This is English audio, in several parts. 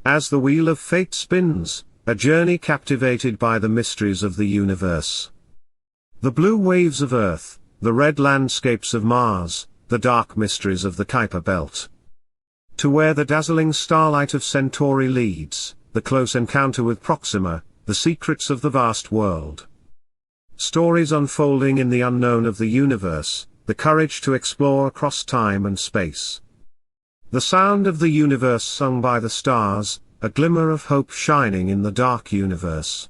As the wheel of fate spins, a journey captivated by the mysteries of the universe. The blue waves of Earth, the red landscapes of Mars, the dark mysteries of the Kuiper Belt. To where the dazzling starlight of Centauri leads, the close encounter with Proxima, the secrets of the vast world. Stories unfolding in the unknown of the universe, the courage to explore across time and space. The sound of the universe sung by the stars, a glimmer of hope shining in the dark universe.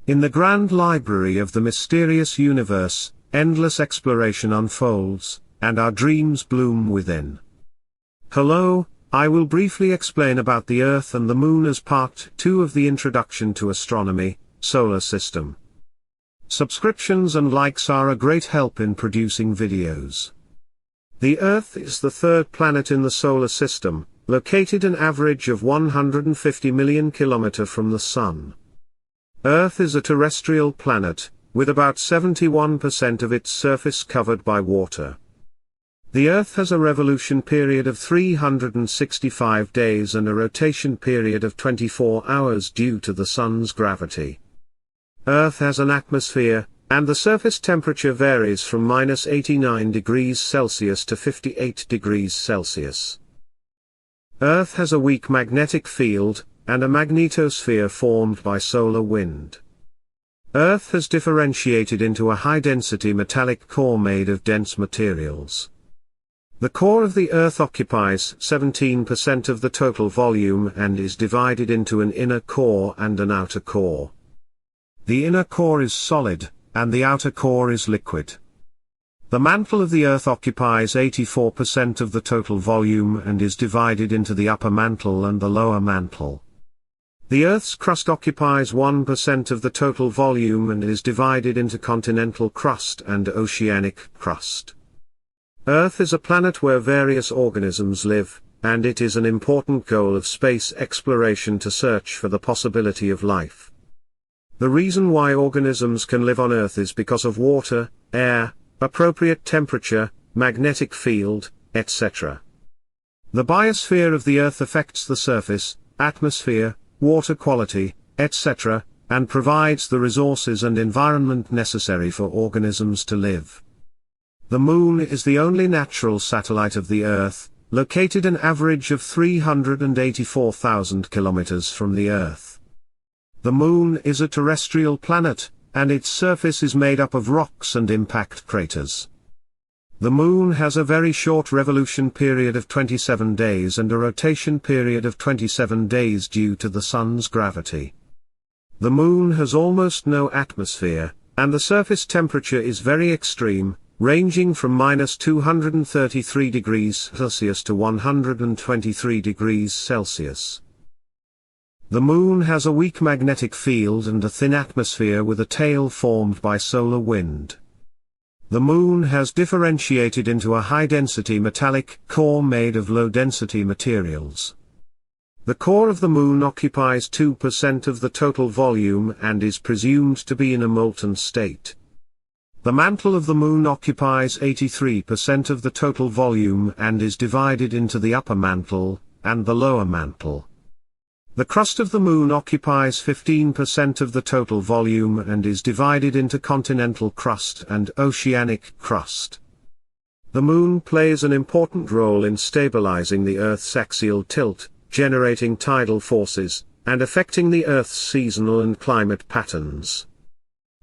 In the grand library of the mysterious universe, endless exploration unfolds, and our dreams bloom within. Hello, I will briefly explain about the Earth and the Moon as part 2 of the Introduction to Astronomy, Solar System. Subscriptions and likes are a great help in producing videos. The Earth is the third planet in the solar system, located an average of 150 million km from the Sun. Earth is a terrestrial planet, with about 71% of its surface covered by water. The Earth has a revolution period of 365 days and a rotation period of 24 hours due to the Sun's gravity. Earth has an atmosphere, and the surface temperature varies from -89 degrees Celsius to 58 degrees Celsius. Earth has a weak magnetic field, and a magnetosphere formed by solar wind. Earth has differentiated into a high-density metallic core made of dense materials. The core of the Earth occupies 17% of the total volume and is divided into an inner core and an outer core. The inner core is solid, and the outer core is liquid. The mantle of the Earth occupies 84% of the total volume and is divided into the upper mantle and the lower mantle. The Earth's crust occupies 1% of the total volume and is divided into continental crust and oceanic crust. Earth is a planet where various organisms live, and it is an important goal of space exploration to search for the possibility of life. The reason why organisms can live on Earth is because of water, air, appropriate temperature, magnetic field, etc. The biosphere of the Earth affects the surface, atmosphere, water quality, etc., and provides the resources and environment necessary for organisms to live. The Moon is the only natural satellite of the Earth, located an average of 384,000 kilometers from the Earth. The Moon is a terrestrial planet, and its surface is made up of rocks and impact craters. The Moon has a very short revolution period of 27 days and a rotation period of 27 days due to the Sun's gravity. The Moon has almost no atmosphere, and the surface temperature is very extreme, ranging from -233 degrees Celsius to 123 degrees Celsius. The Moon has a weak magnetic field and a thin atmosphere with a tail formed by solar wind. The Moon has differentiated into a high-density metallic core made of low-density materials. The core of the Moon occupies 2% of the total volume and is presumed to be in a molten state. The mantle of the Moon occupies 83% of the total volume and is divided into the upper mantle and the lower mantle. The crust of the Moon occupies 15% of the total volume and is divided into continental crust and oceanic crust. The Moon plays an important role in stabilizing the Earth's axial tilt, generating tidal forces, and affecting the Earth's seasonal and climate patterns.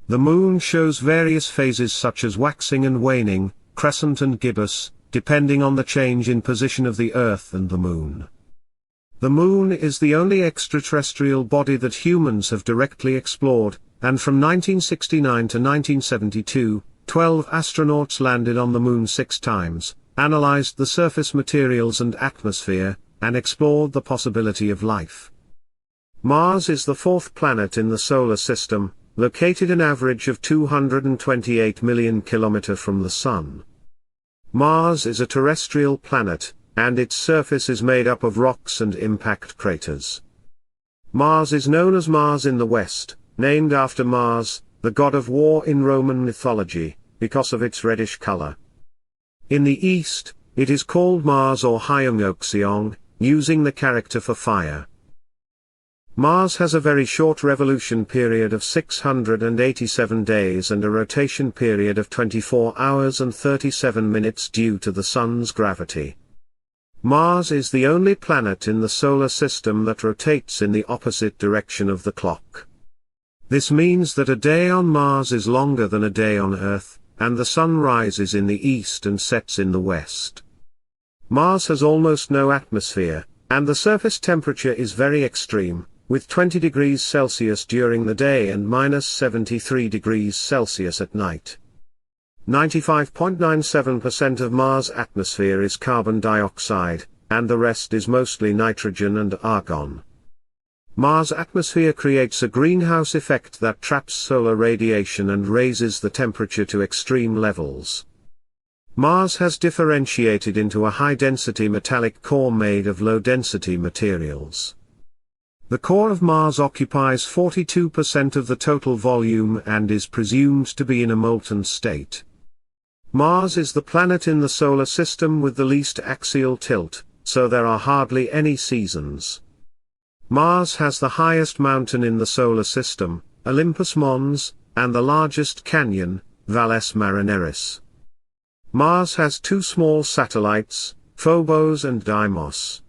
The Moon shows various phases such as waxing and waning, crescent and gibbous, depending on the change in position of the Earth and the Moon. The Moon is the only extraterrestrial body that humans have directly explored, and from 1969 to 1972, 12 astronauts landed on the Moon 6 times, analyzed the surface materials and atmosphere, and explored the possibility of life. Mars is the fourth planet in the solar system, located an average of 228 million km from the Sun. Mars is a terrestrial planet, and its surface is made up of rocks and impact craters. Mars is known as Mars in the West, named after Mars, the god of war in Roman mythology, because of its reddish color. In the East, it is called Mars or Hyungokseong, using the character for fire. Mars has a very short revolution period of 687 days and a rotation period of 24 hours and 37 minutes due to the Sun's gravity. Mars is the only planet in the solar system that rotates in the opposite direction of the clock. This means that a day on Mars is longer than a day on Earth, and the Sun rises in the east and sets in the west. Mars has almost no atmosphere, and the surface temperature is very extreme, with 20 degrees Celsius during the day and minus 73 degrees Celsius at night. 95.97% of Mars' atmosphere is carbon dioxide, and the rest is mostly nitrogen and argon. Mars' atmosphere creates a greenhouse effect that traps solar radiation and raises the temperature to extreme levels. Mars has differentiated into a high-density metallic core made of low-density materials. The core of Mars occupies 42% of the total volume and is presumed to be in a molten state. Mars is the planet in the solar system with the least axial tilt, so there are hardly any seasons. Mars has the highest mountain in the solar system, Olympus Mons, and the largest canyon, Valles Marineris. Mars has two small satellites, Phobos and Deimos.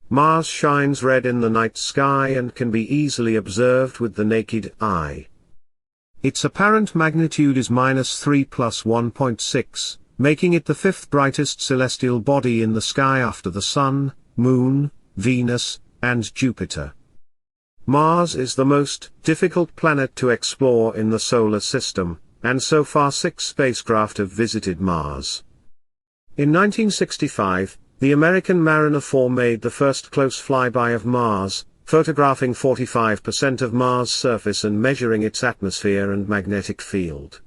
Mars shines red in the night sky and can be easily observed with the naked eye. Its apparent magnitude is -3 plus 1.6, making it the fifth brightest celestial body in the sky after the Sun, Moon, Venus, and Jupiter. Mars is the most difficult planet to explore in the solar system, and so far 6 spacecraft have visited Mars. In 1965, the American Mariner 4 made the first close flyby of Mars, photographing 45% of Mars' surface and measuring its atmosphere and magnetic field.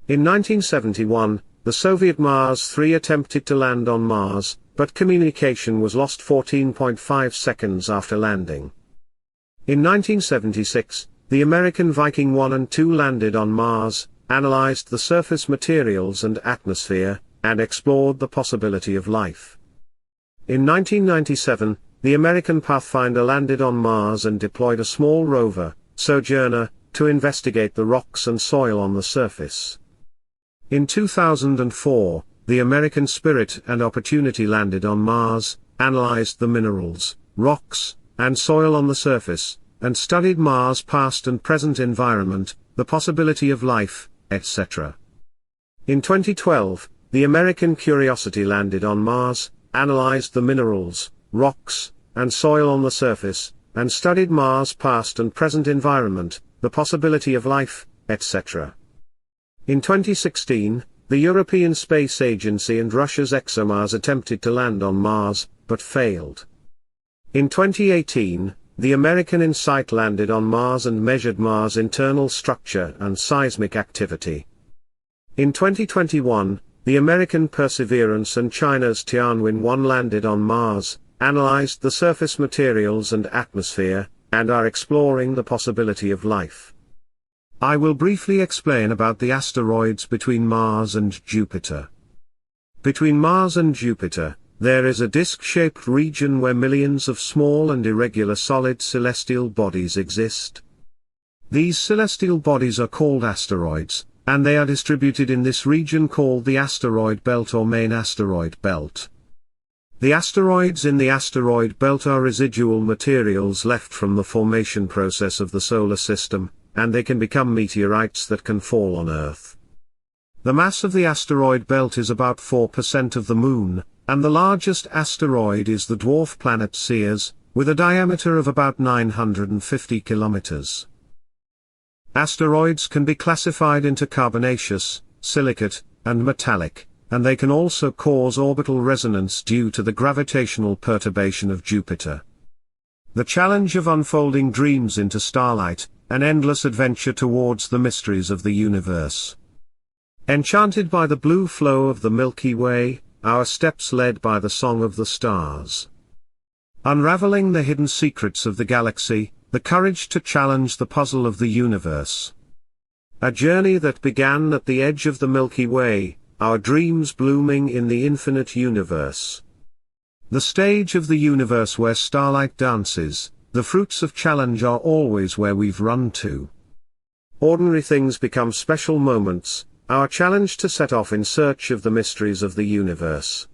In 1971, the Soviet Mars 3 attempted to land on Mars, but communication was lost 14.5 seconds after landing. In 1976, the American Viking 1 and 2 landed on Mars, analyzed the surface materials and atmosphere, and explored the possibility of life. In 1997, the American Pathfinder landed on Mars and deployed a small rover, Sojourner, to investigate the rocks and soil on the surface. In 2004, the American Spirit and Opportunity landed on Mars, analyzed the minerals, rocks, and soil on the surface, and studied Mars' past and present environment, the possibility of life, etc. In 2012, the American Curiosity landed on Mars, analyzed the minerals, rocks, and soil on the surface, and studied Mars' past and present environment, the possibility of life, etc. In 2016, the European Space Agency and Russia's ExoMars attempted to land on Mars, but failed. In 2018, the American InSight landed on Mars and measured Mars' internal structure and seismic activity. In 2021, the American Perseverance and China's Tianwen-1 landed on Mars, analyzed the surface materials and atmosphere, and are exploring the possibility of life. I will briefly explain about the asteroids between Mars and Jupiter. Between Mars and Jupiter, there is a disk-shaped region where millions of small and irregular solid celestial bodies exist. These celestial bodies are called asteroids, and they are distributed in this region called the asteroid belt or main asteroid belt. The asteroids in the asteroid belt are residual materials left from the formation process of the solar system, and they can become meteorites that can fall on Earth. The mass of the asteroid belt is about 4% of the Moon, and the largest asteroid is the dwarf planet Ceres, with a diameter of about 950 kilometers. Asteroids can be classified into carbonaceous, silicate, and metallic, and they can also cause orbital resonance due to the gravitational perturbation of Jupiter. The challenge of unfolding dreams into starlight, an endless adventure towards the mysteries of the universe. Enchanted by the blue flow of the Milky Way, our steps led by the song of the stars. Unraveling the hidden secrets of the galaxy, the courage to challenge the puzzle of the universe. A journey that began at the edge of the Milky Way, our dreams blooming in the infinite universe. The stage of the universe where starlight dances, The fruits of challenge are always where we've run to. Ordinary things become special moments, our challenge to set off in search of the mysteries of the universe.